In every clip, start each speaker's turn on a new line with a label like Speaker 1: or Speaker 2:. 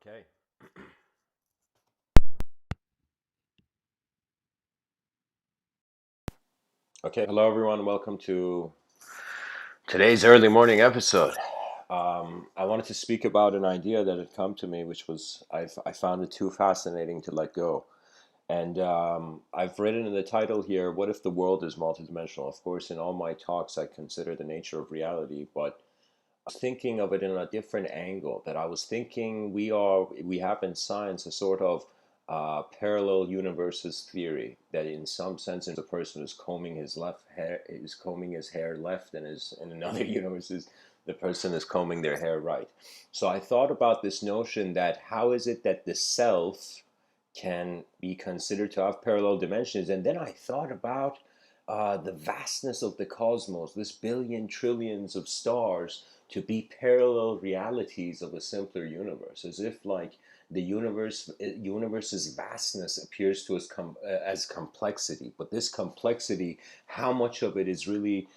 Speaker 1: Okay. Okay. Hello, everyone. Welcome to today's early morning episode. I wanted to speak about an idea that had come to me, which was I found it too fascinating to let go. And I've written in the title here, "What if the world is multidimensional?" Of course, in all my talks, I consider the nature of reality, but I was thinking of it in a different angle. That I was thinking we have in science a sort of parallel universes theory that in some sense the person is combing his hair left, and is in another universe is the person is combing their hair right. So I thought about this notion that how is it that the self can be considered to have parallel dimensions, and then I thought about the vastness of the cosmos, this billion trillions of stars, to be parallel realities of a simpler universe, as if like the universe's vastness appears to us as complexity, but this complexity, how much of it is really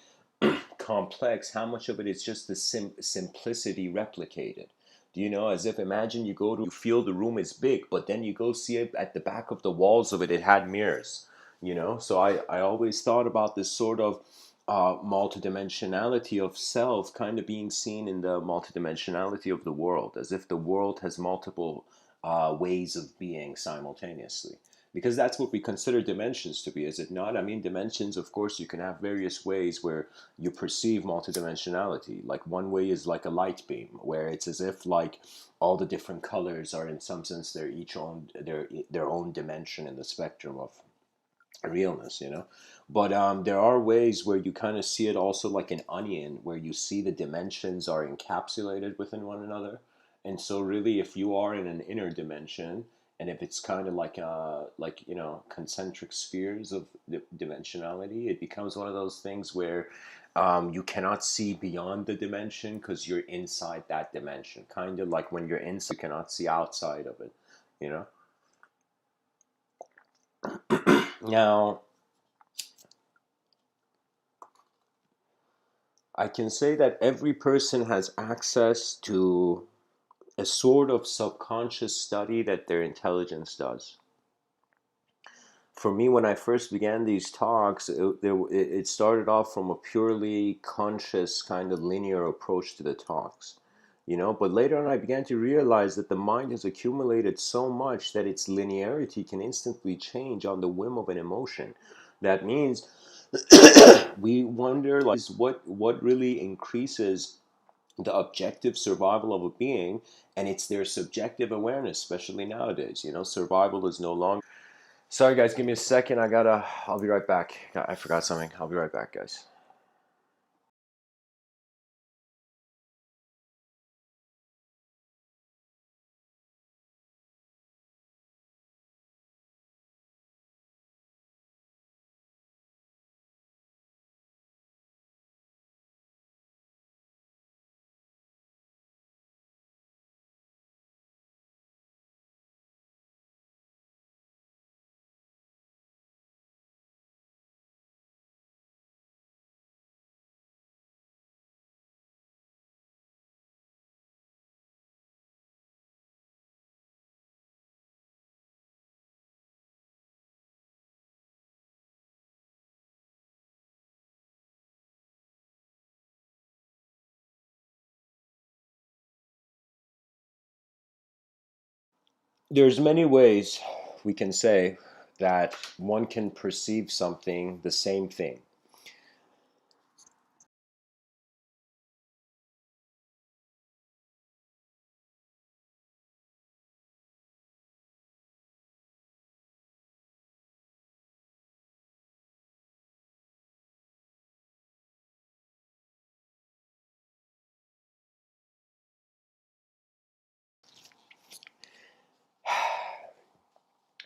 Speaker 1: complex, how much of it is just the simplicity replicated? Do you know, as if imagine you feel the room is big, but then you go see it at the back of the walls of it, it had mirrors, you know? So I always thought about this sort of multidimensionality of self kind of being seen in the multidimensionality of the world, as if the world has multiple ways of being simultaneously. Because that's what we consider dimensions to be, is it not? I mean, dimensions, of course, you can have various ways where you perceive multidimensionality. Like one way is like a light beam, where it's as if like all the different colors are in some sense their own dimension in the spectrum of realness, you know. But there are ways where you kind of see it also like an onion, where you see the dimensions are encapsulated within one another. And so really, if you are in an inner dimension, and if it's kind of like you know, concentric spheres of dimensionality, it becomes one of those things where you cannot see beyond the dimension because you're inside that dimension, kind of like when you're inside you cannot see outside of it, you know. Now, I can say that every person has access to a sort of subconscious study that their intelligence does. For me, when I first began these talks, it started off from a purely conscious kind of linear approach to the talks, you know. But later on, I began to realize that the mind has accumulated so much that its linearity can instantly change on the whim of an emotion. That means we wonder like what really increases the objective survival of a being, and it's their subjective awareness, especially nowadays. You know, survival is no longer. Sorry, guys, give me a second. I'll be right back. I forgot something. I'll be right back, guys. There's many ways we can say that one can perceive something, the same thing.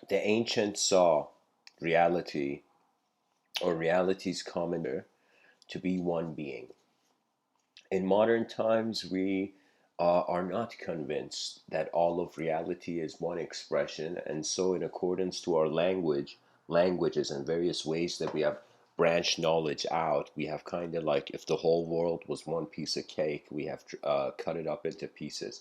Speaker 1: The ancients saw reality, or realities common, to be one being. In modern times, we are not convinced that all of reality is one expression, and so, in accordance to our languages, and various ways that we have branched knowledge out, we have kind of like if the whole world was one piece of cake, we have cut it up into pieces.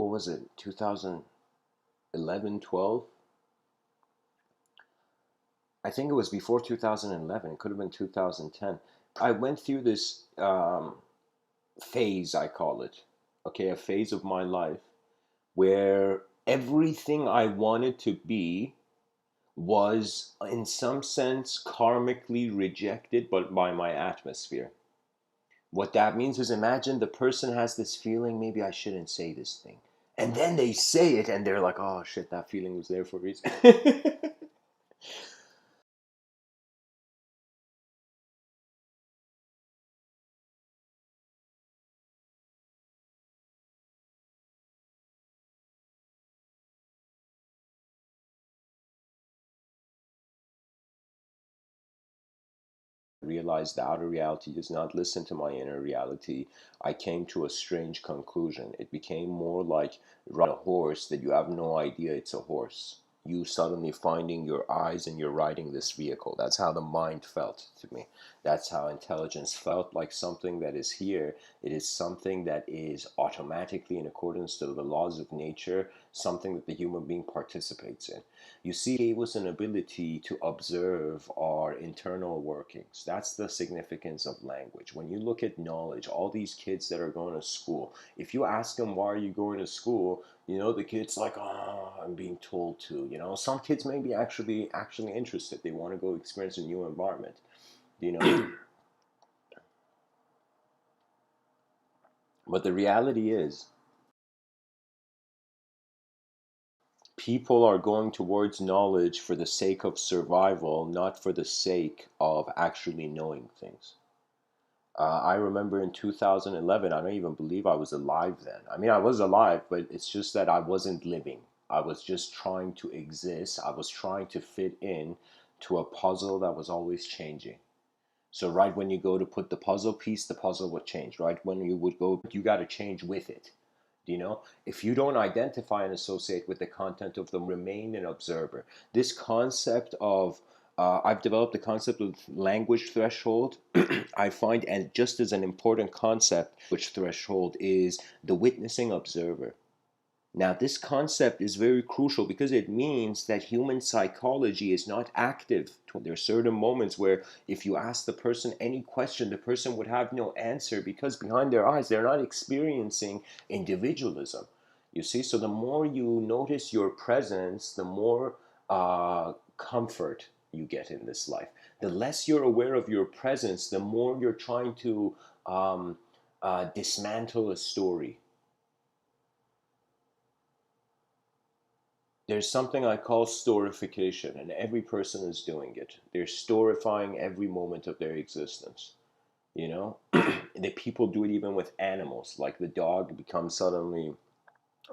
Speaker 1: what was it, 2011, 12? I think it was before 2011. It could have been 2010. I went through this phase, I call it, okay, a phase of my life where everything I wanted to be was, in some sense, karmically rejected but by my atmosphere. What that means is, imagine the person has this feeling, maybe I shouldn't say this thing. And then they say it and they're like, oh shit, that feeling was there for a reason. Realized the outer reality does not listen to my inner reality, I came to a strange conclusion. It became more like riding a horse that you have no idea it's a horse. You suddenly finding your eyes and you're riding this vehicle. That's how the mind felt to me. That's how intelligence felt, like something that is here. It is something that is automatically in accordance to the laws of nature, something that the human being participates in. You see, it gave us an ability to observe our internal workings. That's the significance of language. When you look at knowledge, all these kids that are going to school, if you ask them, why are you going to school? The kid's like, oh, I'm being told to. Some kids may be actually interested. They want to go experience a new environment. You know, but the reality is, people are going towards knowledge for the sake of survival, not for the sake of actually knowing things. I remember in 2011, I don't even believe I was alive then. I mean, I was alive, but it's just that I wasn't living. I was just trying to exist. I was trying to fit in to a puzzle that was always changing. So right when you go to put the puzzle piece, the puzzle would change. Right when you would go, you got to change with it. If you don't identify and associate with the content of them, remain an observer. This concept of I've developed the concept of language threshold. I find, and just as an important concept, which threshold is the witnessing observer. Now, this concept is very crucial because it means that human psychology is not active. There are certain moments where if you ask the person any question, the person would have no answer because behind their eyes, they're not experiencing individualism. You see, so the more you notice your presence, the more comfort you get in this life. The less you're aware of your presence, the more you're trying to dismantle a story. There's something I call storification, and every person is doing it. They're storifying every moment of their existence. You know, the people do it even with animals. Like the dog becomes suddenly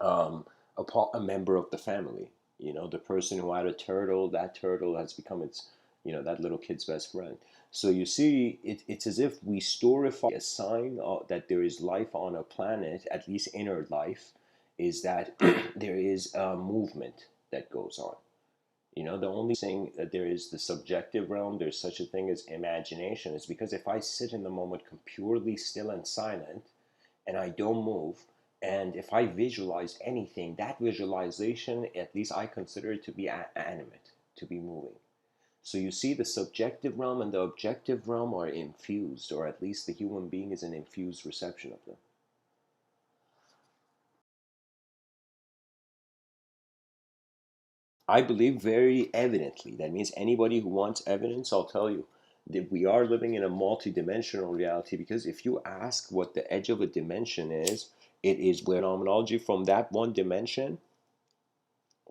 Speaker 1: a member of the family. The person who had a turtle, that turtle has become that little kid's best friend. So you see, it's as if we storify a sign that there is life on a planet, at least inner life, is that there is a movement that goes on. The only saying that there is the subjective realm, there's such a thing as imagination, is because if I sit in the moment purely still and silent and I don't move, and if I visualize anything, that visualization, at least I consider it to be animate, to be moving. So you see, the subjective realm and the objective realm are infused, or at least the human being is an infused reception of them. I believe very evidently. That means anybody who wants evidence, I'll tell you that we are living in a multidimensional reality, because if you ask what the edge of a dimension is, it is where phenomenology from that one dimension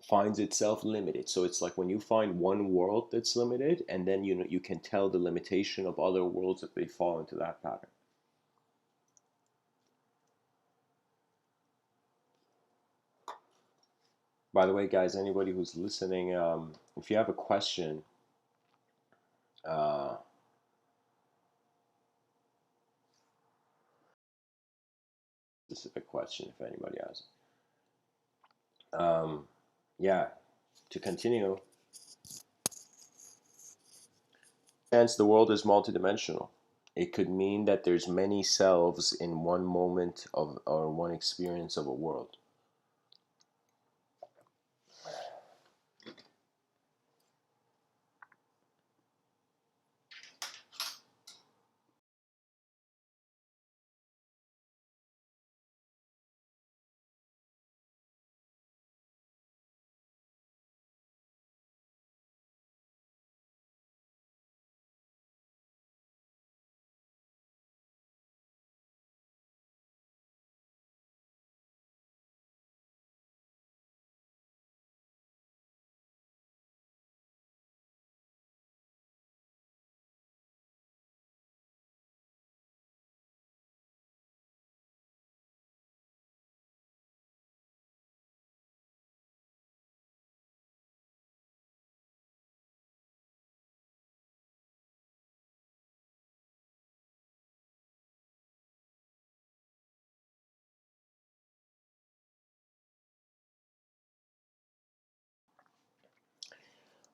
Speaker 1: finds itself limited. So it's like when you find one world that's limited, and then you can tell the limitation of other worlds that they fall into that pattern. By the way, guys, anybody who's listening, if you have a question, uh, specific question, if anybody has, yeah, to continue, hence the world is multidimensional. It could mean that there's many selves in one moment of or one experience of a world.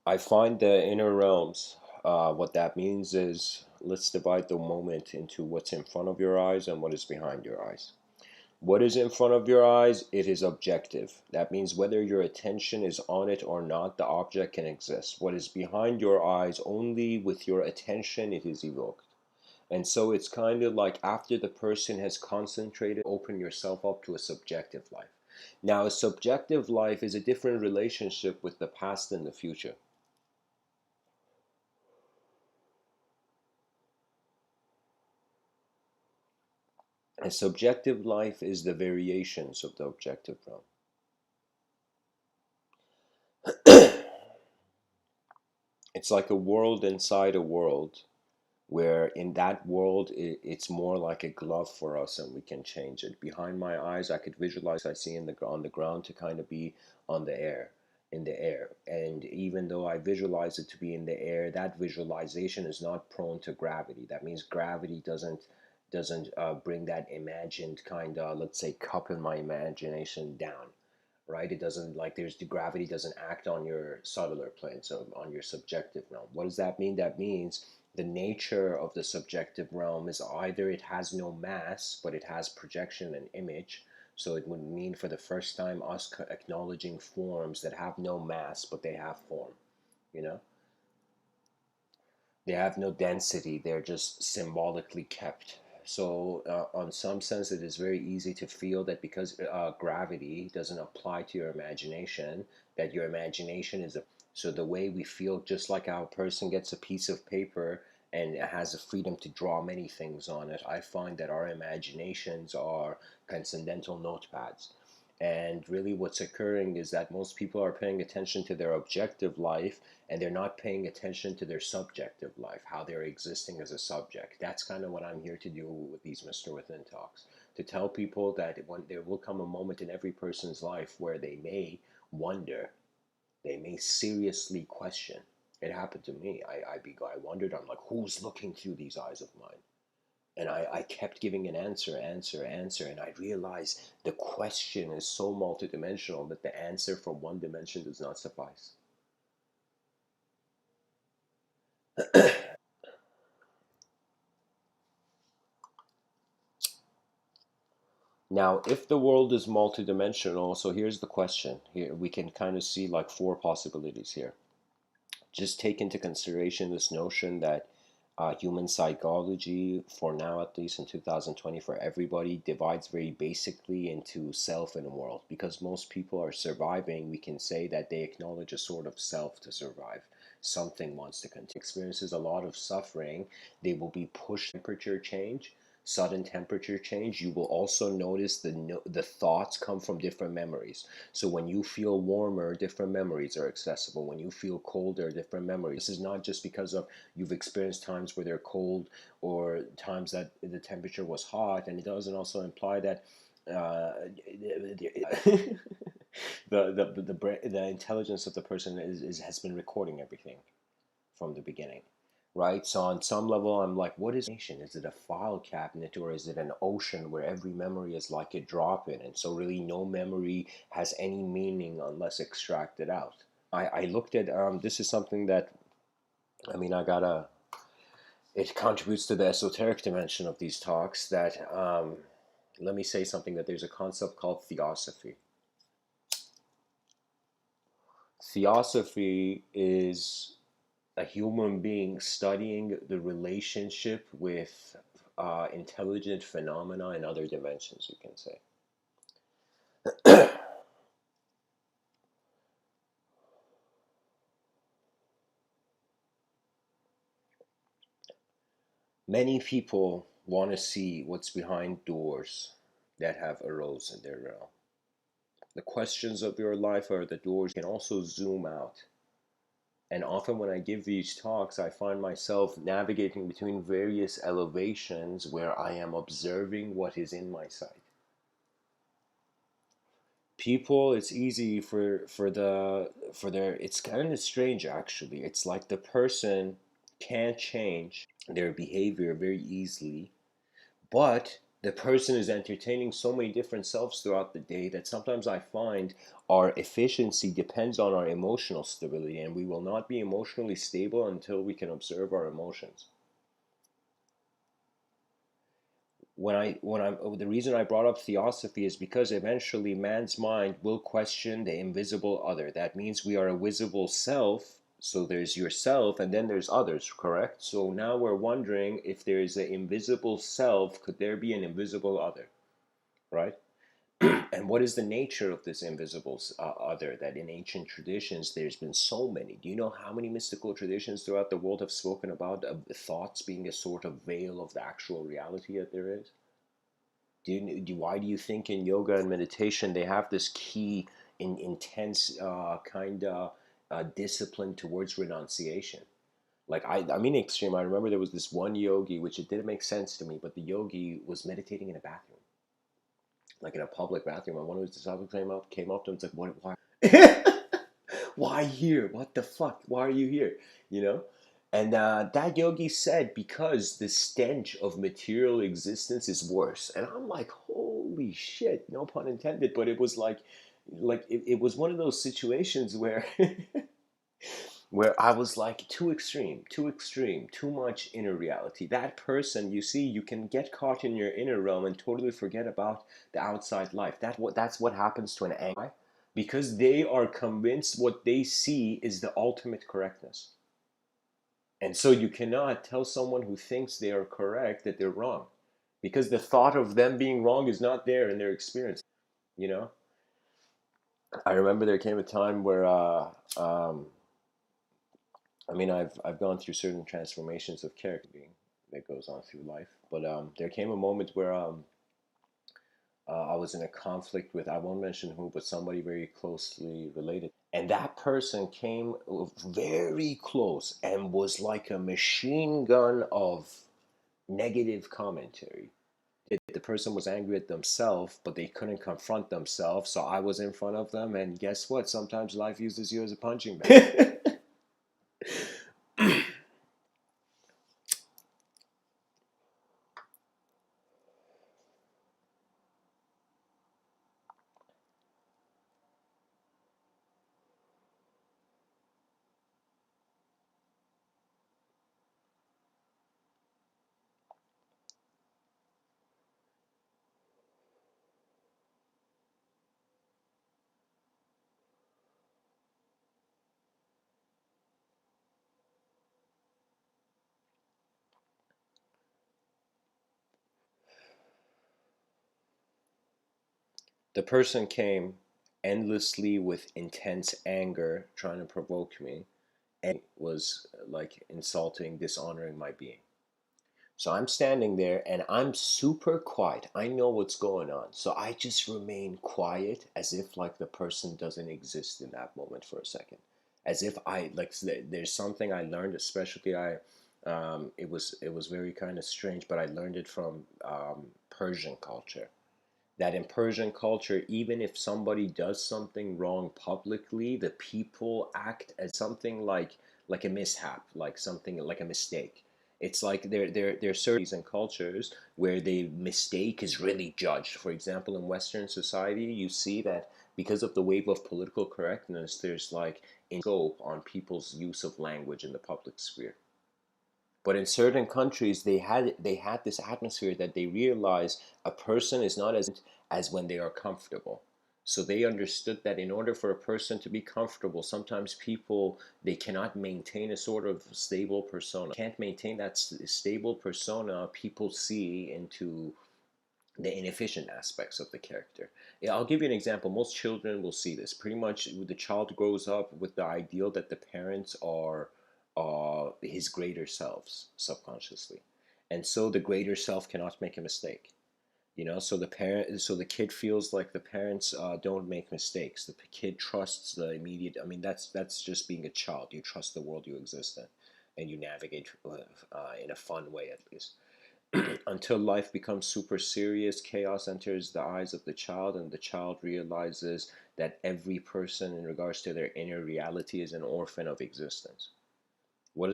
Speaker 1: I find the inner realms. What that means is, let's divide the moment into what's in front of your eyes and what is behind your eyes. What is in front of your eyes, it is objective. That means whether your attention is on it or not, the object can exist. What is behind your eyes, only with your attention it is evoked. And so it's kind of like after the person has concentrated, open yourself up to a subjective life. Now, a subjective life is a different relationship with the past and the future. A subjective life is the variations of the objective realm. It's like a world inside a world, where in that world it's more like a glove for us and we can change it. Behind my eyes, I could visualize I see in the on the ground to kind of be on the air, in the air. And even though I visualize it to be in the air, that visualization is not prone to gravity. That means gravity doesn't bring that imagined kind of, let's say, cup in my imagination down, right? It doesn't, like, there's the gravity doesn't act on your subtler plane, so on your subjective realm. What does that mean? That means the nature of the subjective realm is either it has no mass but it has projection and image. So it would mean for the first time us acknowledging forms that have no mass but they have form, you know. They have no density, they're just symbolically kept. So on some sense it is very easy to feel that because gravity doesn't apply to your imagination, that your imagination is a, so the way we feel, just like how a person gets a piece of paper and has a freedom to draw many things on it, I find that our imaginations are transcendental notepads. And really, what's occurring is that most people are paying attention to their objective life and they're not paying attention to their subjective life, how they're existing as a subject. That's kind of what I'm here to do with these Mr. Within talks, to tell people that when there will come a moment in every person's life where they may wonder, they may seriously question. It happened to me. I wondered, I'm like, who's looking through these eyes of mine? And I kept giving an answer, and I realized the question is so multidimensional that the answer from one dimension does not suffice. Now, if the world is multidimensional, so here's the question. Here we can kind of see like four possibilities here. Just take into consideration this notion that human psychology, for now at least in 2020, for everybody, divides very basically into self and world. Because most people are surviving, we can say that they acknowledge a sort of self to survive. Something wants to continue. Experiences a lot of suffering, they will be pushed. Temperature change, sudden temperature change, you will also notice the thoughts come from different memories. So when you feel warmer, different memories are accessible. When you feel colder, different memories. This is not just because of you've experienced times where they're cold or times that the temperature was hot, and it doesn't also imply that the intelligence of the person has been recording everything from the beginning, right? So on some level, I'm like, what is information? Is it a file cabinet or is it an ocean where every memory is like a drop in? And so really no memory has any meaning unless extracted out. I looked at, this is something that, I mean, it contributes to the esoteric dimension of these talks that, let me say something, that there's a concept called theosophy. Theosophy is a human being studying the relationship with intelligent phenomena in other dimensions, you can say. Many people want to see what's behind doors that have arose in their realm. The questions of your life are the doors. You can also zoom out. And often when I give these talks, I find myself navigating between various elevations where I am observing what is in my sight. People, it's easy for their, it's kind of strange actually. It's like the person can't change their behavior very easily, but the person is entertaining so many different selves throughout the day that sometimes I find our efficiency depends on our emotional stability, and we will not be emotionally stable until we can observe our emotions. The reason I brought up theosophy is because eventually man's mind will question the invisible other. That means we are a visible self. So there's yourself and then there's others, correct? So now we're wondering, if there is an invisible self, could there be an invisible other, right? And what is the nature of this invisible other that in ancient traditions there's been so many? Do you know how many mystical traditions throughout the world have spoken about thoughts being a sort of veil of the actual reality that there is? Why do you think in yoga and meditation they have this key intense kind of discipline towards renunciation? Like I mean extreme. I remember there was this one yogi, which it didn't make sense to me, but the yogi was meditating in a bathroom, like in a public bathroom, and one of his disciples came up to him and said, "What? Why? Why here? What the fuck? Why are you here?" You know. And that yogi said, because the stench of material existence is worse. And I'm like, holy shit, no pun intended. But it was like it was one of those situations where where I was like, too extreme, too extreme, too much inner reality. That person, you see, you can get caught in your inner realm and totally forget about the outside life. That's what happens to an angry, because they are convinced what they see is the ultimate correctness. And so you cannot tell someone who thinks they are correct that they're wrong, because the thought of them being wrong is not there in their experience. You know, I remember there came a time where I mean, I've gone through certain transformations of character being that goes on through life, but there came a moment where I was in a conflict with, I won't mention who, but somebody very closely related, and that person came very close and was like a machine gun of negative commentary. The person was angry at themselves, but they couldn't confront themselves, so I was in front of them, and guess what? Sometimes life uses you as a punching bag. The person came endlessly with intense anger, trying to provoke me, and was like insulting, dishonoring my being. So I'm standing there and I'm super quiet. I know what's going on. So I just remain quiet, as if like the person doesn't exist in that moment for a second. As if I like there's something I learned, especially it was very kind of strange, but I learned it from Persian culture, that in Persian culture, even if somebody does something wrong publicly, the people act as something like a mishap, like something like a mistake. It's like there are certain cultures where the mistake is really judged. For example, in Western society, you see that because of the wave of political correctness, there's like in scope on people's use of language in the public sphere. But in certain countries, they had this atmosphere that they realized a person is not as when they are comfortable. So they understood that in order for a person to be comfortable, sometimes people, they cannot maintain a sort of stable persona. Can't maintain that stable persona. People see into the inefficient aspects of the character. Yeah, I'll give you an example. Most children will see this. Pretty much, the child grows up with the ideal that the parents are his greater selves subconsciously, and so the greater self cannot make a mistake. So the kid feels like the parents don't make mistakes. The kid trusts the immediate. I mean, that's just being a child. You trust the world you exist in, and you navigate in a fun way, at least. Until life becomes super serious, chaos enters the eyes of the child, and the child realizes that every person, in regards to their inner reality, is an orphan of existence.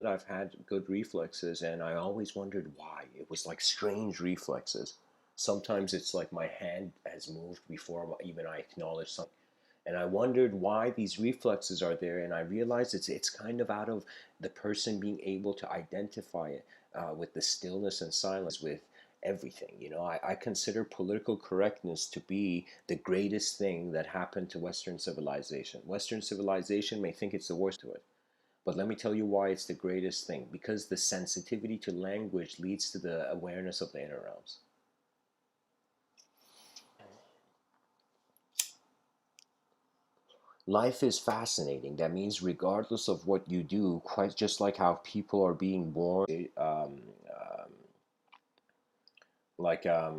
Speaker 1: I've had good reflexes, and I always wondered why. It was like strange reflexes. Sometimes it's like my hand has moved before even I acknowledge something. And I wondered why these reflexes are there, and I realized it's kind of out of the person being able to identify it with the stillness and silence with everything. I consider political correctness to be the greatest thing that happened to Western civilization. Western civilization may think it's the worst to it, but let me tell you why it's the greatest thing. Because the sensitivity to language leads to the awareness of the inner realms. Life is fascinating. That means, regardless of what you do, quite just like how people are being born, like I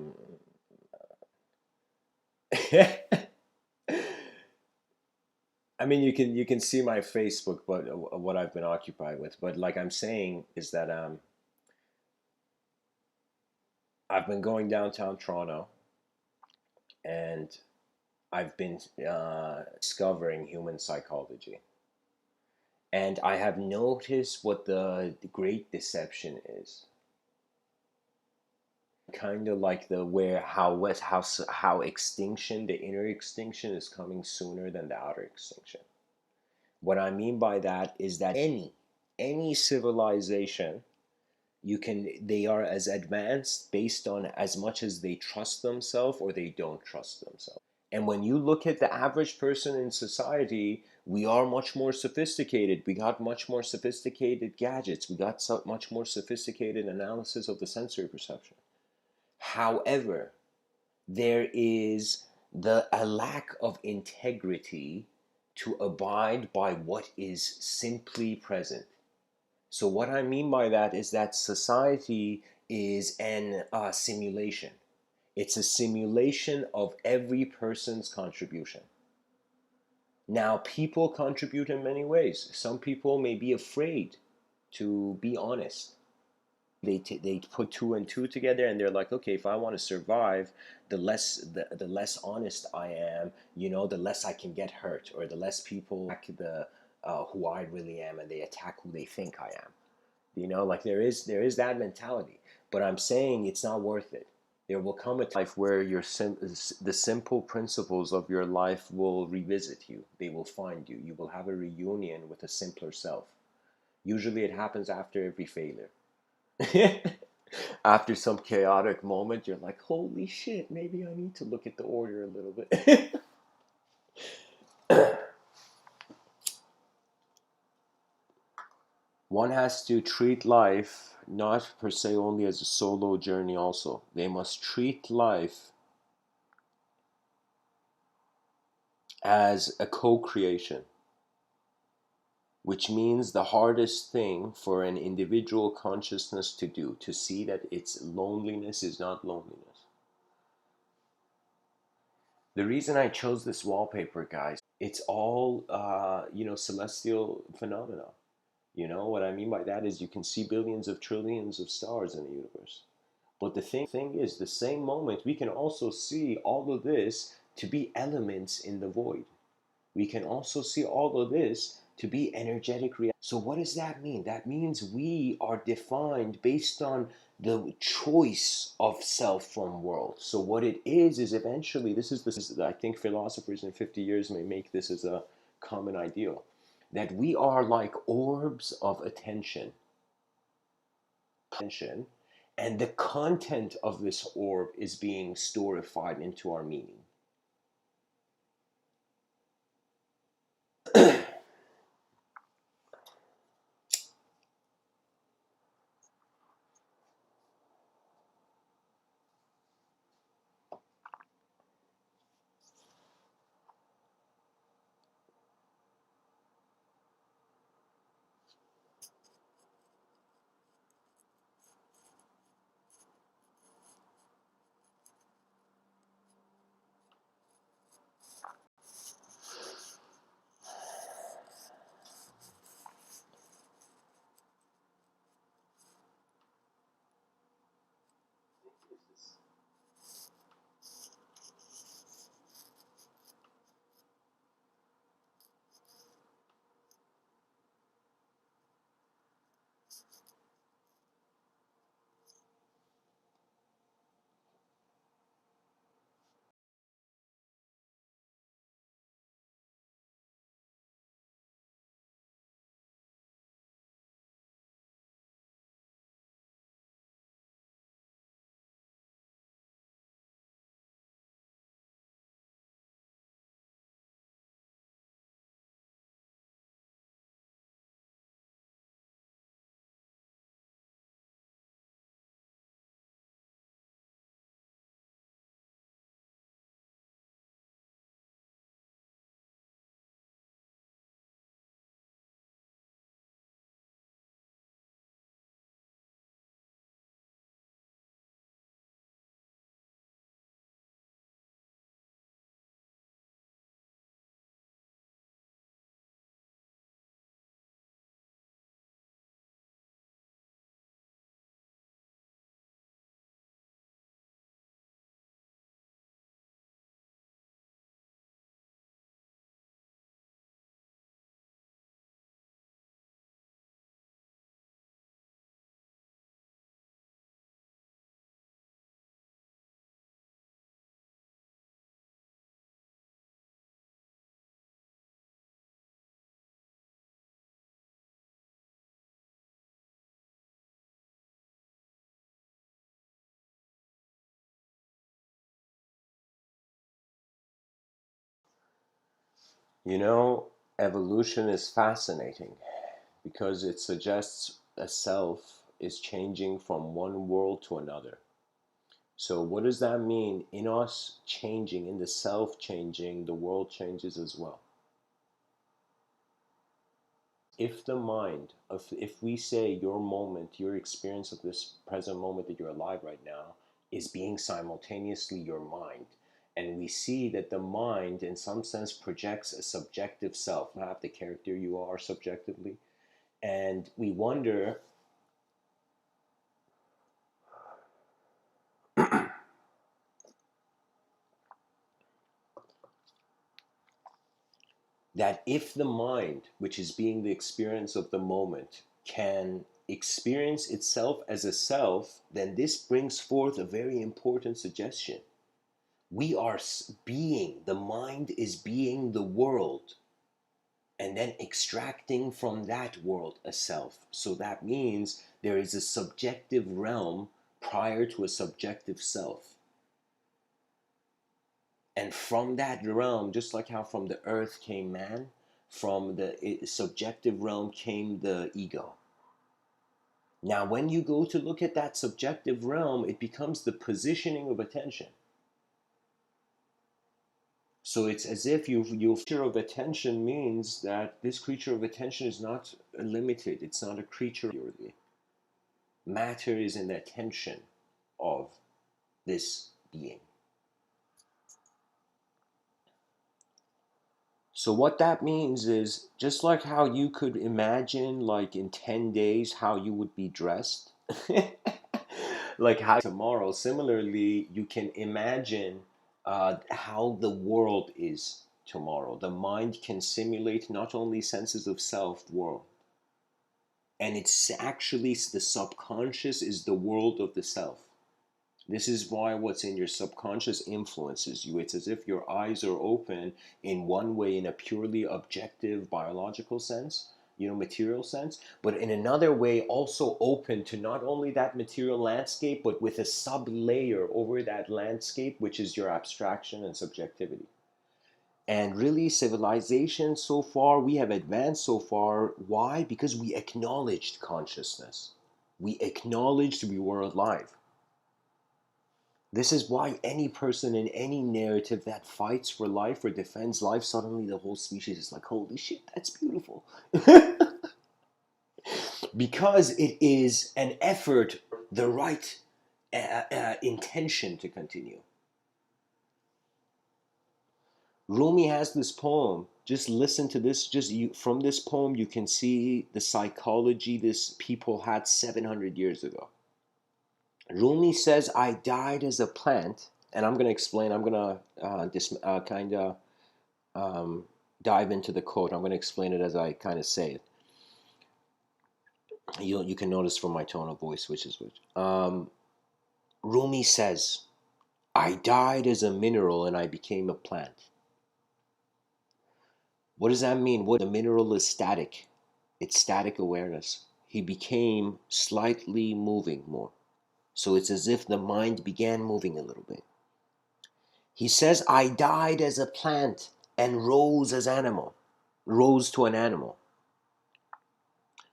Speaker 1: mean, you can see my Facebook, but what I've been occupied with. But like I'm saying is that I've been going downtown Toronto, and I've been discovering human psychology. And I have noticed what the great deception is. Kind of like the where how extinction, the inner extinction, is coming sooner than the outer extinction. What I mean by that is that any civilization, they are as advanced based on as much as they trust themselves or they don't trust themselves. And when you look at the average person in society, we are much more sophisticated. We got much more sophisticated gadgets. We got much more sophisticated analysis of the sensory perception. However, there is a lack of integrity to abide by what is simply present. So what I mean by that is that society is an simulation. It's a simulation of every person's contribution. Now, people contribute in many ways. Some people may be afraid to be honest. They put two and two together, and they're like, okay, if I want to survive, the less honest I am, the less I can get hurt, or the less people attack the who I really am, and they attack who they think I am. Like there is that mentality. But I'm saying it's not worth it. There will come a life where the simple principles of your life will revisit you. They will find you. You will have a reunion with a simpler self. Usually it happens after every failure. After some chaotic moment, you're like, holy shit, maybe I need to look at the order a little bit. One has to treat life not per se only as a solo journey, also. They must treat life as a co creation, which means the hardest thing for an individual consciousness to do, to see that its loneliness is not loneliness. The reason I chose this wallpaper, guys, it's all, celestial phenomena. What I mean by that is you can see billions of trillions of stars in the universe. But the thing is, the same moment, we can also see all of this to be elements in the void. We can also see all of this to be energetic reality. So what does that mean? That means we are defined based on the choice of self from world. So what it is eventually, I think philosophers in 50 years may make this as a common ideal, that we are like orbs of attention, and the content of this orb is being storified into our meaning. You know, evolution is fascinating because it suggests a self is changing from one world to another. So, what does that mean? In us changing, in the self changing, the world changes as well. If the mind, if we say your moment, your experience of this present moment that you're alive right now is being simultaneously your mind, and we see that the mind in some sense projects a subjective self, not the character you are subjectively, and we wonder that if the mind, which is being the experience of the moment, can experience itself as a self, then this brings forth a very important suggestion. We are being, the mind is being the world, and then extracting from that world a self. So that means there is a subjective realm prior to a subjective self. And from that realm, just like how from the earth came man, from the subjective realm came the ego. Now, when you go to look at that subjective realm, it becomes the positioning of attention. So it's as if your creature of attention means that this creature of attention is not limited. It's not a creature purely. Matter is in the attention of this being. So what that means is just like how you could imagine like in 10 days how you would be dressed. Like how tomorrow, similarly, you can imagine how the world is tomorrow. The mind can simulate not only senses of self world, and it's actually the subconscious is the world of the self. This is why what's in your subconscious influences you. It's as if your eyes are open in one way, in a purely objective biological sense, material sense, but in another way, also open to not only that material landscape, but with a sub layer over that landscape, which is your abstraction and subjectivity. And really, civilization so far, we have advanced so far. Why? Because we acknowledged consciousness. We acknowledged we were alive. This is why any person in any narrative that fights for life or defends life, suddenly the whole species is like, holy shit, that's beautiful. Because it is an effort, the right intention to continue. Rumi has this poem. Just listen to this. From this poem, you can see the psychology this people had 700 years ago. Rumi says, I died as a plant, and I'm going to explain, I'm going to kind of dive into the quote. I'm going to explain it as I kind of say it. You can notice from my tone of voice which is which. Rumi says, I died as a mineral and I became a plant. What does that mean? What the mineral is static. It's static awareness. He became slightly moving more. So it's as if the mind began moving a little bit. He says, I died as a plant and rose as animal. Rose to an animal.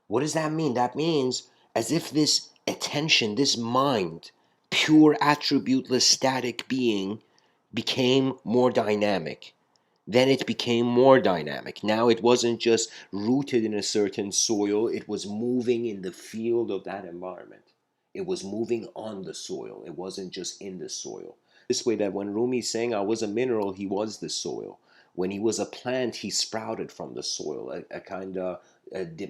Speaker 1: What does that mean? That means as if this attention, this mind, pure attributeless static being became more dynamic. Then it became more dynamic. Now it wasn't just rooted in a certain soil, it was moving in the field of that environment. It was moving on the soil, it wasn't just in the soil. This way, that when Rumi's saying I was a mineral, he was the soil. When he was a plant, he sprouted from the soil, a kind of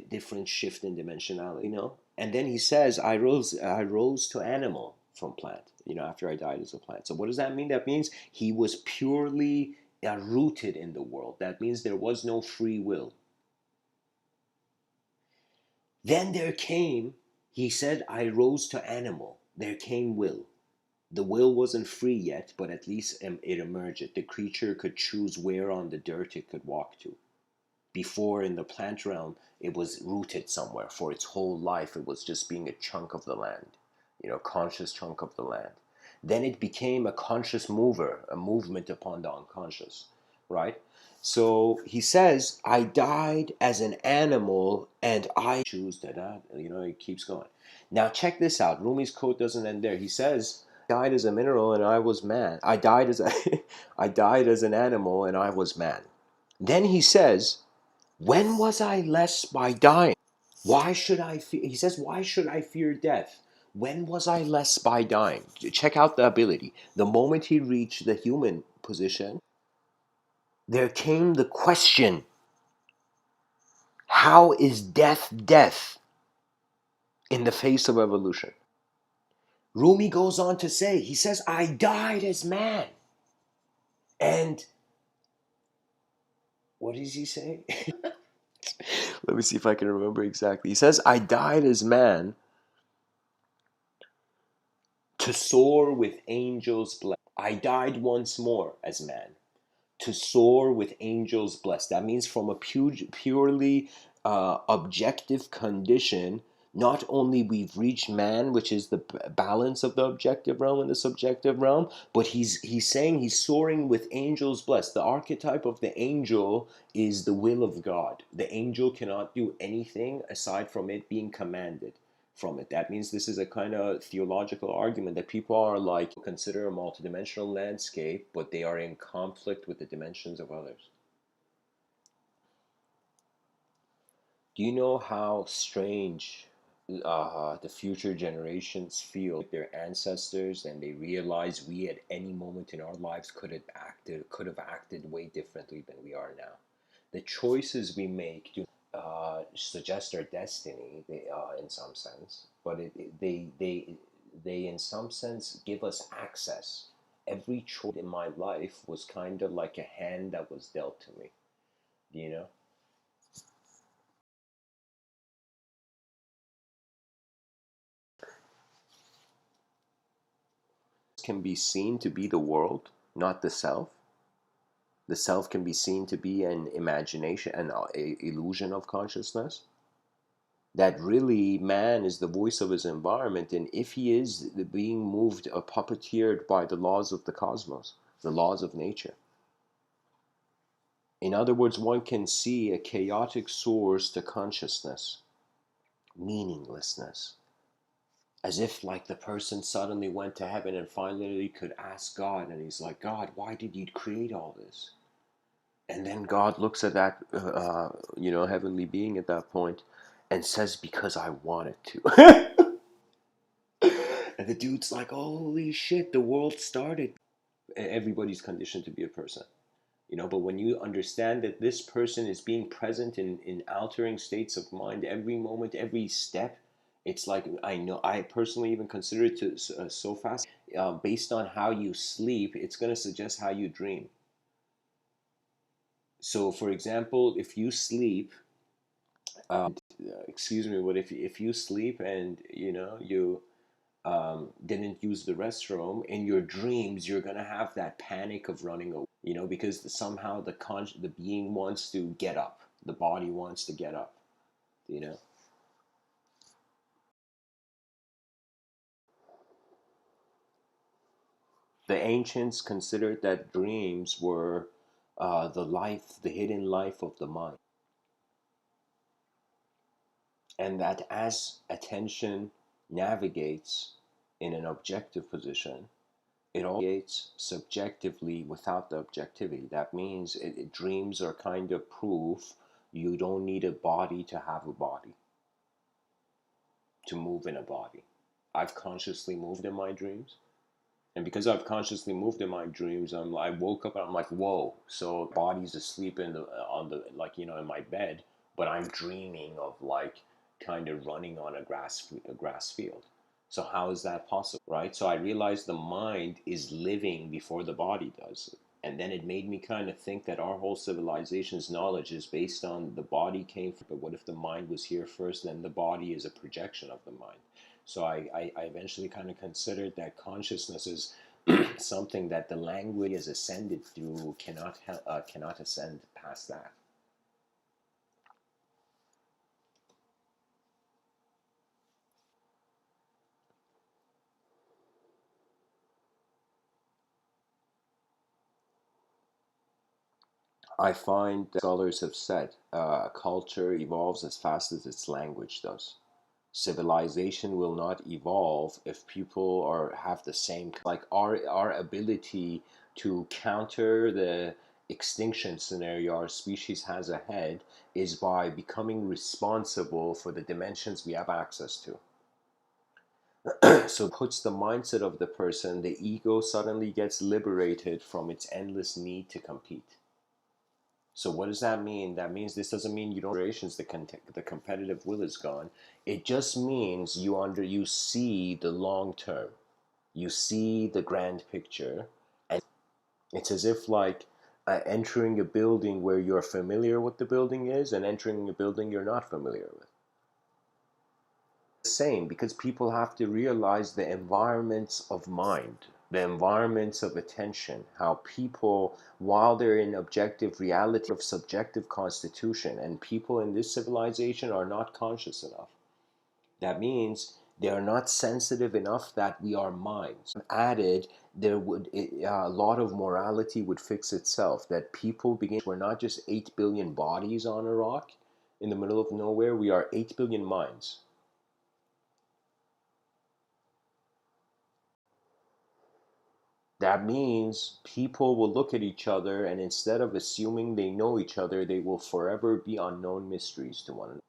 Speaker 1: different shift in dimensionality. And then he says, I rose to animal from plant, after I died as a plant. So what does that mean? That means he was purely rooted in the world. That means there was no free will. Then there came, he said, I rose to animal. There came will. The will wasn't free yet, but at least it emerged. The creature could choose where on the dirt it could walk to. Before, in the plant realm, it was rooted somewhere. For its whole life, it was just being a chunk of the land, conscious chunk of the land. Then it became a conscious mover, a movement upon the unconscious. right? So he says, I died as an animal and I choose that. He keeps going. Now check this out. Rumi's quote doesn't end there. He says, died as a mineral and I was man. I died as a I died as an animal and I was man. Then he says, when was I less by dying? Why should I fear? He says, why should I fear death? When was I less by dying? Check out the ability. The moment he reached the human position, there came the question, how is death death in the face of evolution? Rumi goes on to say, he says, I died as man. And what does he say? Let me see if I can remember exactly. He says, I died as man to soar with angels blessed. I died once more as man to soar with angels blessed. That means from a purely objective condition, not only we've reached man, which is the balance of the objective realm and the subjective realm, but he's saying he's soaring with angels blessed. The archetype of the angel is the will of God. The angel cannot do anything aside from it being commanded from it. That means this is a kind of theological argument that people are like consider a multidimensional landscape, but they are in conflict with the dimensions of others. Do you know how strange the future generations feel like their ancestors, and they realize we at any moment in our lives could have acted way differently than we are now. The choices we make do suggest our destiny, in some sense, but they in some sense give us access. Every choice in my life was kind of like a hand that was dealt to me. You know, can be seen to be the world, not the self. The self can be seen to be an imagination, an illusion of consciousness. That really man is the voice of his environment, and if he is being moved or puppeteered by the laws of the cosmos, the laws of nature. In other words, one can see a chaotic source to consciousness, meaninglessness, as if like the person suddenly went to heaven and finally could ask God, and he's like, God, why did you create all this? And then God looks at that heavenly being at that point and says, because I wanted to. And the dude's like, holy shit, the world started. Everybody's conditioned to be a person. But when you understand that this person is being present in altering states of mind every moment, every step, it's like, I personally even consider it to so fast. Based on how you sleep, it's going to suggest how you dream. So for example, if you sleep, excuse me, but if you sleep and you didn't use the restroom, in your dreams you're gonna have that panic of running away, because somehow the being wants to get up, the body wants to get up, you know. The ancients considered that dreams were the hidden life of the mind, and that as attention navigates in an objective position, it all creates subjectively without the objectivity. That means dreams are kind of proof you don't need a body to have a body, to move in a body. I've consciously moved in my dreams. And because I've consciously moved in my dreams, I woke up and I'm like, whoa. So body's asleep on the like in my bed, but I'm dreaming of like kind of running on a grass field. So how is that possible, right? So I realized the mind is living before the body does. And then it made me kind of think that our whole civilization's knowledge is based on the body came first, but what if the mind was here first, then the body is a projection of the mind. So I eventually kind of considered that consciousness is something that the language has ascended through cannot ascend past that. I find that scholars have said a culture evolves as fast as its language does. Civilization will not evolve if people are have the same, like our ability to counter the extinction scenario our species has ahead is by becoming responsible for the dimensions we have access to. So puts the mindset of the person, the ego suddenly gets liberated from its endless need to compete. So what does that mean? That means this doesn't mean you don't the competitive will is gone. It just means you see the long term. You see the grand picture, and it's as if like entering a building where you're familiar with the building is and entering a building you're not familiar with. Same, because people have to realize the environments of mind, the environments of attention, how people, while they're in objective reality of subjective constitution, and people in this civilization are not conscious enough. That means they are not sensitive enough that we are minds. Added, there would a lot of morality would fix itself. That people begin. We're not just 8 billion bodies on a rock in the middle of nowhere. We are 8 billion minds. That means people will look at each other, and instead of assuming they know each other, they will forever be unknown mysteries to one another.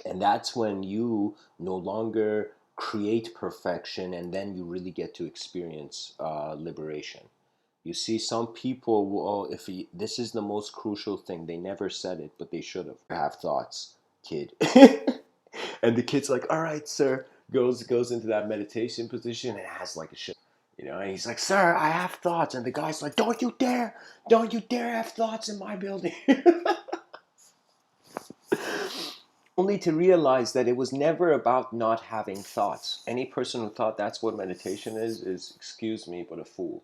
Speaker 1: And that's when you no longer create perfection, and then you really get to experience liberation. You see, some people will, oh, this is the most crucial thing. They never said it, but they should have thoughts, kid. And the kid's like, all right, sir, goes into that meditation position and has like a shit. And he's like, sir, I have thoughts. And the guy's like, don't you dare have thoughts in my building. Only to realize that it was never about not having thoughts. Any person who thought that's what meditation is, excuse me, but a fool.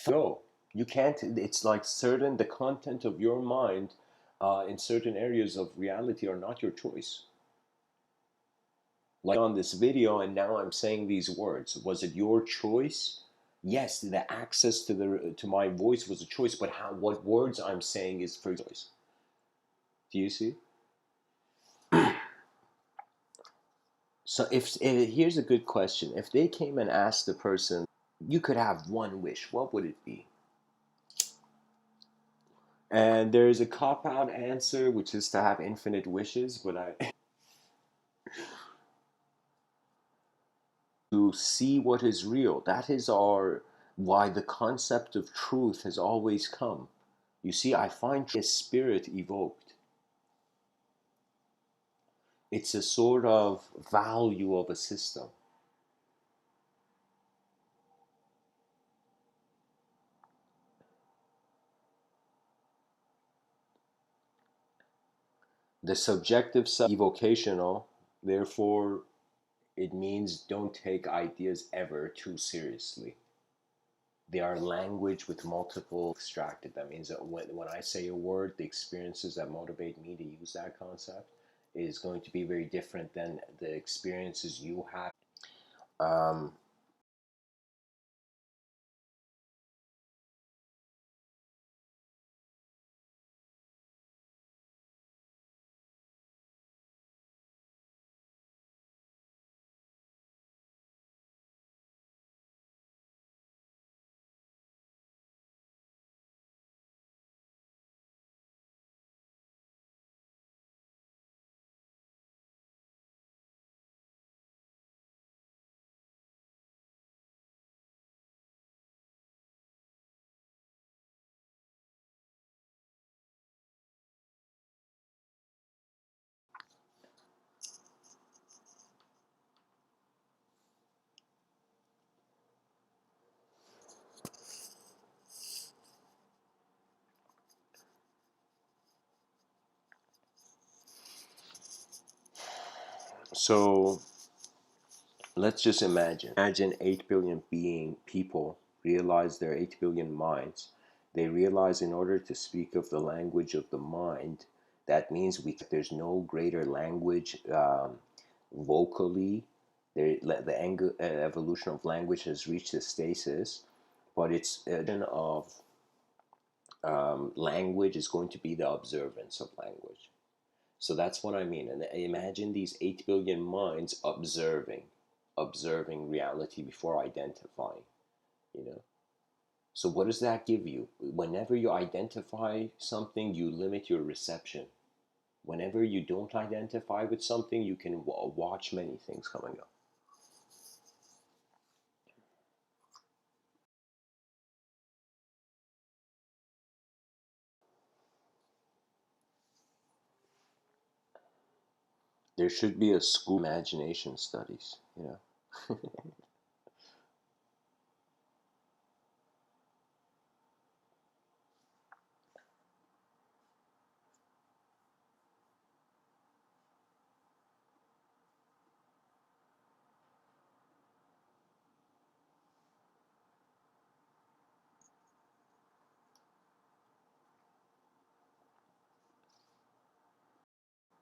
Speaker 1: No, you can't. It's like the content of your mind in certain areas of reality are not your choice. Like on this video, and now I'm saying these words. Was it your choice? Yes, the access to my voice was a choice, but what words I'm saying is for choice. Do you see? So here's a good question. If they came and asked the person, you could have one wish, what would it be? And there's a cop-out answer, which is to have infinite wishes, but I to see what is real. That is why the concept of truth has always come. You see, I find a spirit evoked. It's a sort of value of a system. The subjective evocational, therefore, it means don't take ideas ever too seriously. They are language with multiple extracted. That means that when I say a word, the experiences that motivate me to use that concept is going to be very different than the experiences you have. Um, so let's just imagine 8 billion people realize there are 8 billion minds. They realize in order to speak of the language of the mind, that means there's no greater language vocally. The evolution of language has reached a stasis, but it's of Language is going to be the observance of language. So that's what I mean. And imagine these 8 billion minds observing reality before identifying, you know. So what does that give you? Whenever you identify something, you limit your reception. Whenever you don't identify with something, you can watch many things coming up. There should be a school imagination studies, you know.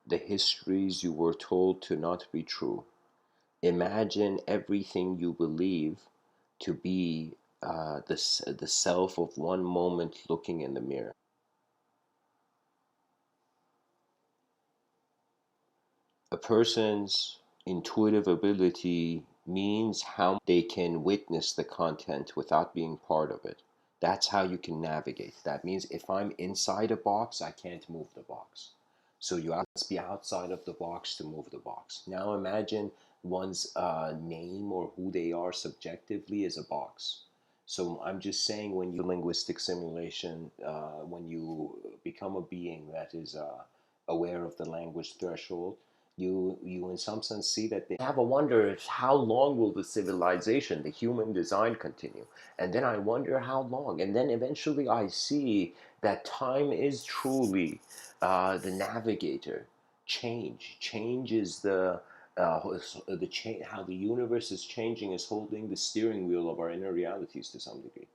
Speaker 1: The histories you were told to not be true. Imagine everything you believe to be the self of one moment looking in the mirror. A person's intuitive ability means how they can witness the content without being part of it. That's how you can navigate. That means if I'm inside a box, I can't move the box. So you must be outside of the box to move the box. Now imagine one's name or who they are subjectively is a box. So I'm just saying, when you linguistic simulation, when you become a being that is aware of the language threshold, you in some sense see that they have a wonder is how long will the civilization, the human design, continue. And then I wonder how long, and then eventually I see that time is truly the navigator. Change is the change. How the universe is changing is holding the steering wheel of our inner realities to some degree.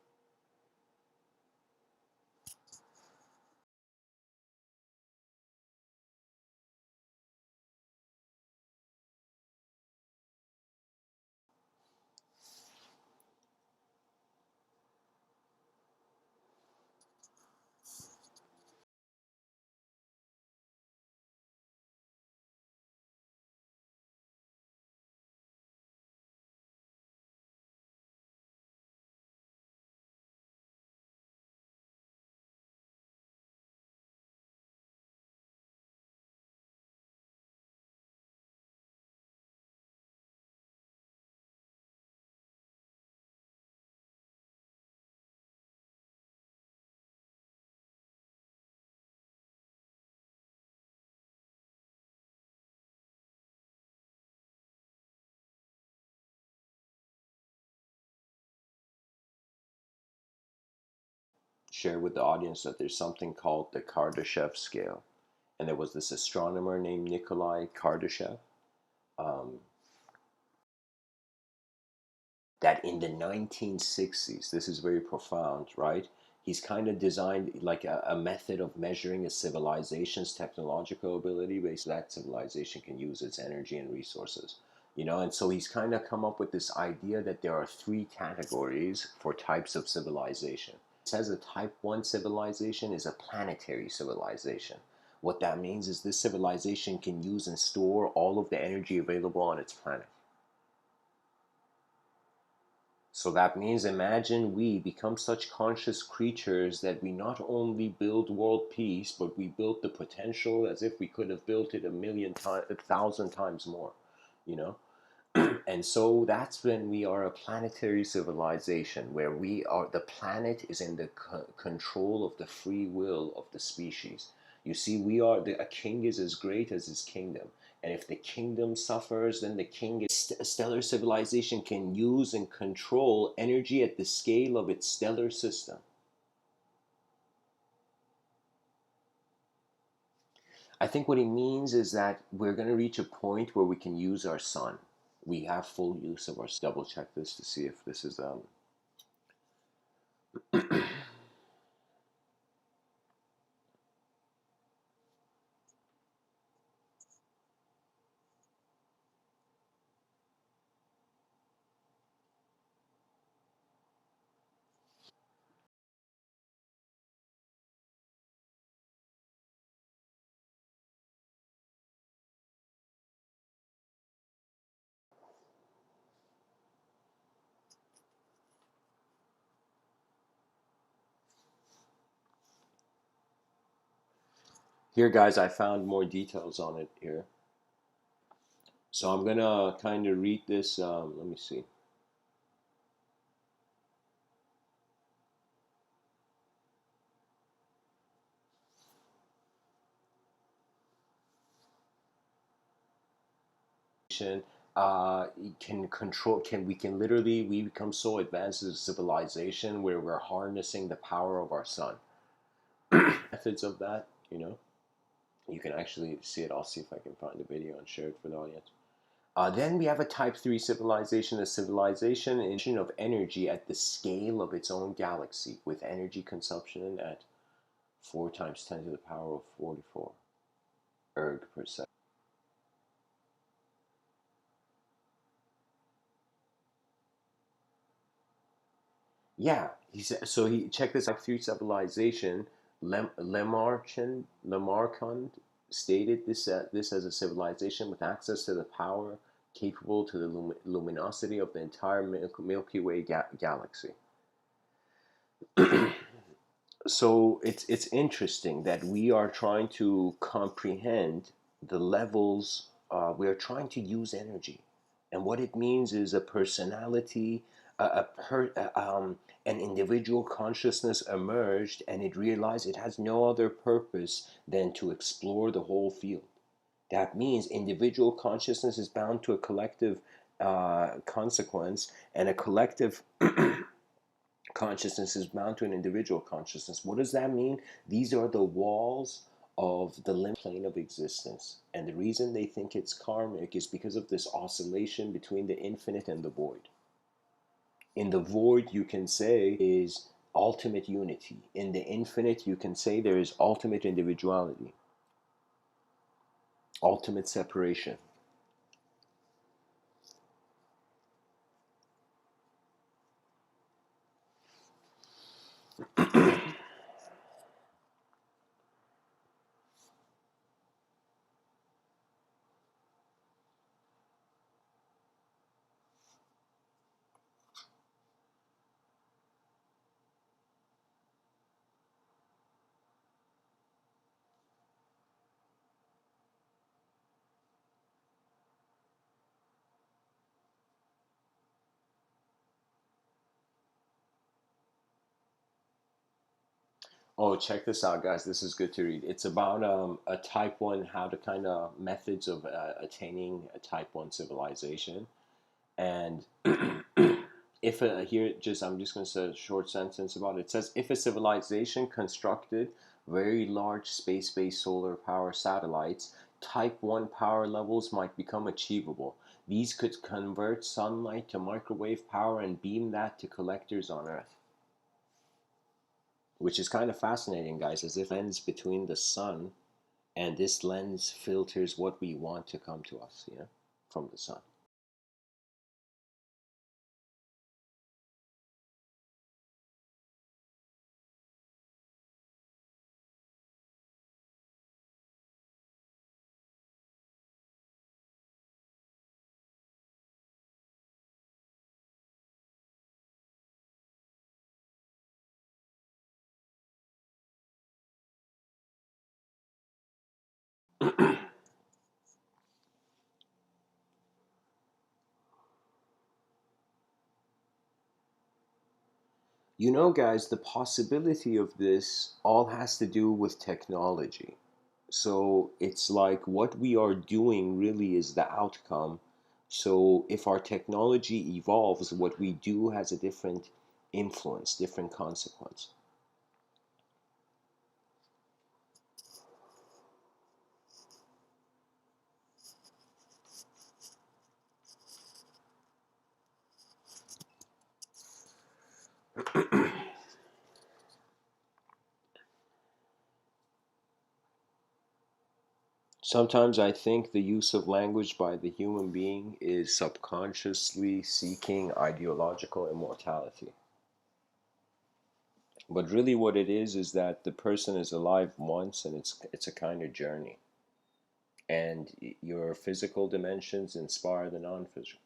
Speaker 1: Share with the audience that there's something called the Kardashev scale, and there was this astronomer named Nikolai Kardashev, um, that in the 1960s, this is very profound, right? He's kind of designed like a method of measuring a civilization's technological ability based on that civilization can use its energy and resources. You know, and so he's kind of come up with this idea that there are three categories for types of civilization. It says a type 1 civilization is a planetary civilization. What that means is this civilization can use and store all of the energy available on its planet. So that means, imagine we become such conscious creatures that we not only build world peace, but we build the potential as if we could have built it a million times, 1,000 times more, you know? And so that's when we are a planetary civilization, where we are, the planet is in the control of the free will of the species. You see, a king is as great as his kingdom. And if the kingdom suffers, then the king, a stellar civilization can use and control energy at the scale of its stellar system. I think what he means is that we're going to reach a point where we can use our sun. We have full use of our. Double check this to see if this is Here, guys, I found more details on it here. So I'm gonna kind of read this. Let me see. Can control. Can we can literally we become so advanced as a civilization where we're harnessing the power of our sun. Methods of that, you can actually see it. I'll see if I can find a video and share it for the audience. Then we have a type 3 civilization, a civilization in of energy at the scale of its own galaxy, with energy consumption at 4 times 10 to the power of 44 erg per second. Yeah, he said. So he checked this out. Type 3 civilization. Lamarckand stated this as a civilization with access to the power capable to the luminosity of the entire Milky Way galaxy. So it's interesting that we are trying to comprehend the levels. We are trying to use energy, and what it means is a personality, an individual consciousness emerged, and it realized it has no other purpose than to explore the whole field. That means individual consciousness is bound to a collective consequence, and a collective consciousness is bound to an individual consciousness. What does that mean? These are the walls of the limit plane of existence. And the reason they think it's karmic is because of this oscillation between the infinite and the void. In the void, you can say is ultimate unity. In the infinite, you can say there is ultimate individuality, ultimate separation. Oh, check this out, guys. This is good to read. It's about a type 1, how to kind of methods of attaining a type 1 civilization. And if here, just I'm just going to say a short sentence about it. It says, if a civilization constructed very large space-based solar power satellites, type 1 power levels might become achievable. These could convert sunlight to microwave power and beam that to collectors on Earth. Which is kind of fascinating, guys, as if lens between the sun, and this lens filters what we want to come to us, from the sun. Guys, the possibility of this all has to do with technology. So it's like what we are doing really is the outcome. So if our technology evolves, what we do has a different influence, different consequence. Sometimes I think the use of language by the human being is subconsciously seeking ideological immortality. But really what it is that the person is alive once, and it's a kind of journey. And your physical dimensions inspire the non-physical.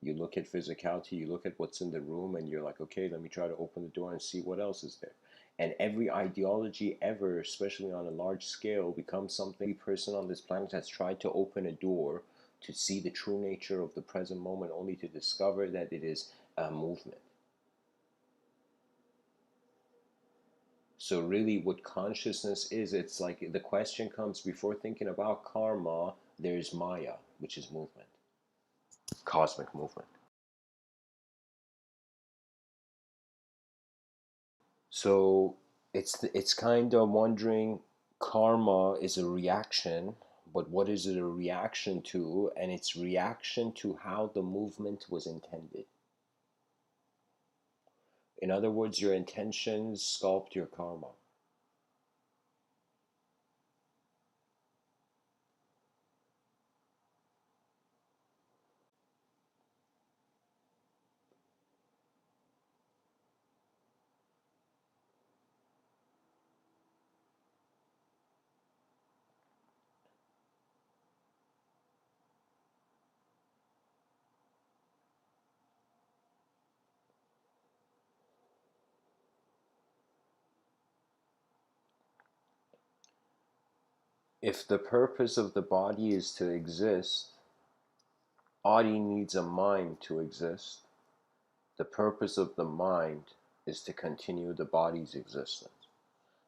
Speaker 1: You look at physicality, you look at what's in the room, and you're like, okay, let me try to open the door and see what else is there. And every ideology ever, especially on a large scale, becomes something. Every person on this planet has tried to open a door to see the true nature of the present moment, only to discover that it is a movement. So really what consciousness is, it's like the question comes before thinking about karma, there's Maya, which is movement, cosmic movement. So it's kind of wondering, karma is a reaction, but what is it a reaction to? And it's reaction to how the movement was intended. In other words, your intentions sculpt your karma. If the purpose of the body is to exist, body needs a mind to exist. The purpose of the mind is to continue the body's existence.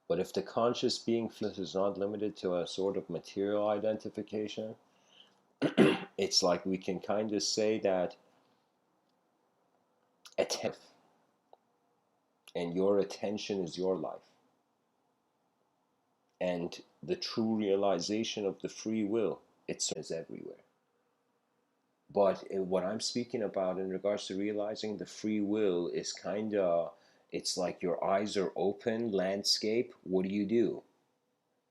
Speaker 1: But if the conscious being is not limited to a sort of material identification, it's like we can kind of say that attention, and your attention is your life. And the true realization of the free will, it's is everywhere. But what I'm speaking about in regards to realizing the free will is kind of, it's like your eyes are open, landscape, what do you do?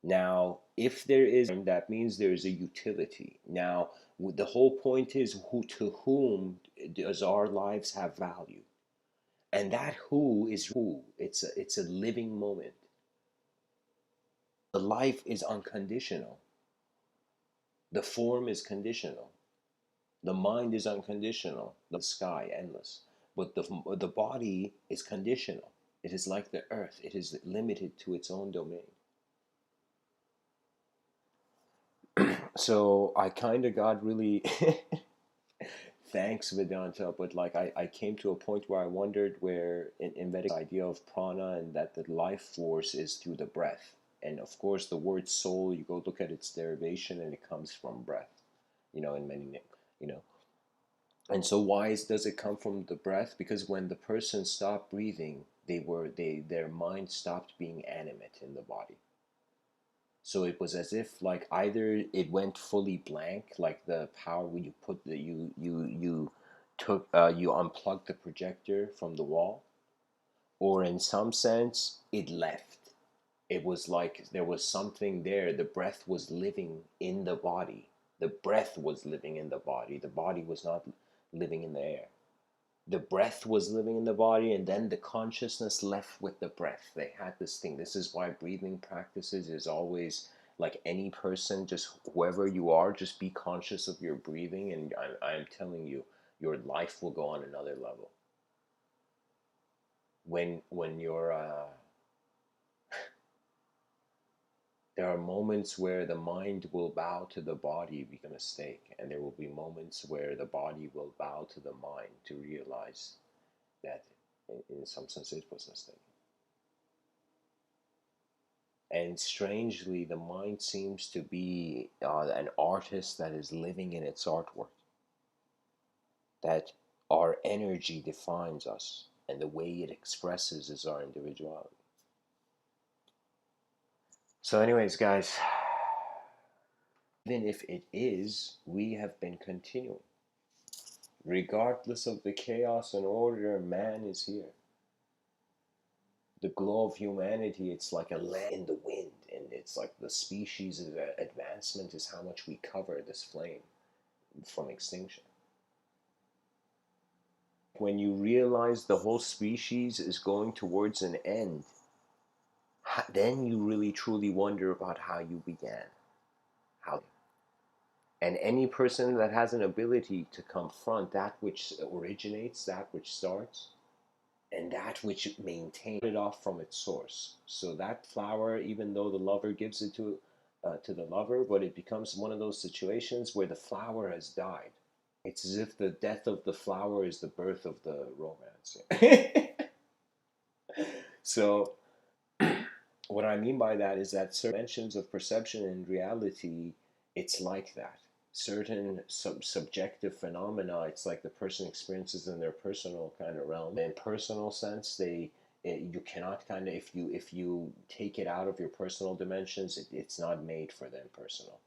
Speaker 1: Now, if there is, that means there is a utility. Now, the whole point is who to whom does our lives have value? And that who is who. It's a living moment. The life is unconditional. The form is conditional. The mind is unconditional. The sky endless. But the body is conditional. It is like the earth. It is limited to its own domain. So I kind of got really thanks Vedanta, but like I came to a point where I wondered where in Vedic idea of prana and that the life force is through the breath. And of course the word soul, you go look at its derivation and it comes from breath, in many names, you know. And so why does it come from the breath? Because when the person stopped breathing, their mind stopped being animate in the body. So it was as if like either it went fully blank, like the power when you put the you took you unplugged the projector from the wall, or in some sense it left. It was like there was something there. The breath was living in the body. The breath was living in the body. The body was not living in the air. The breath was living in the body, and then the consciousness left with the breath. They had this thing. This is why breathing practices is always like any person, just whoever you are, just be conscious of your breathing, and I'm telling you, your life will go on another level. When you're there are moments where the mind will bow to the body, become a mistake, and there will be moments where the body will bow to the mind to realize that in some sense it was a mistake. And strangely, the mind seems to be an artist that is living in its artwork. That our energy defines us, and the way it expresses is our individuality. So, anyways, guys, even if it is, we have been continuing. Regardless of the chaos and order, man is here. The glow of humanity, it's like a lamp in the wind, and it's like the species' advancement is how much we cover this flame from extinction. When you realize the whole species is going towards an end, then you really truly wonder about how you began. How And any person that has an ability to confront that which originates, that which starts, and that which maintains it off from its source. So that flower, even though the lover gives it to the lover, but it becomes one of those situations where the flower has died. It's as if the death of the flower is the birth of the romance. So what I mean by that is that certain dimensions of perception and reality, it's like that. Certain subjective phenomena, it's like the person experiences in their personal kind of realm. In personal sense, you cannot kind of, if you take it out of your personal dimensions, it's not made for them personal.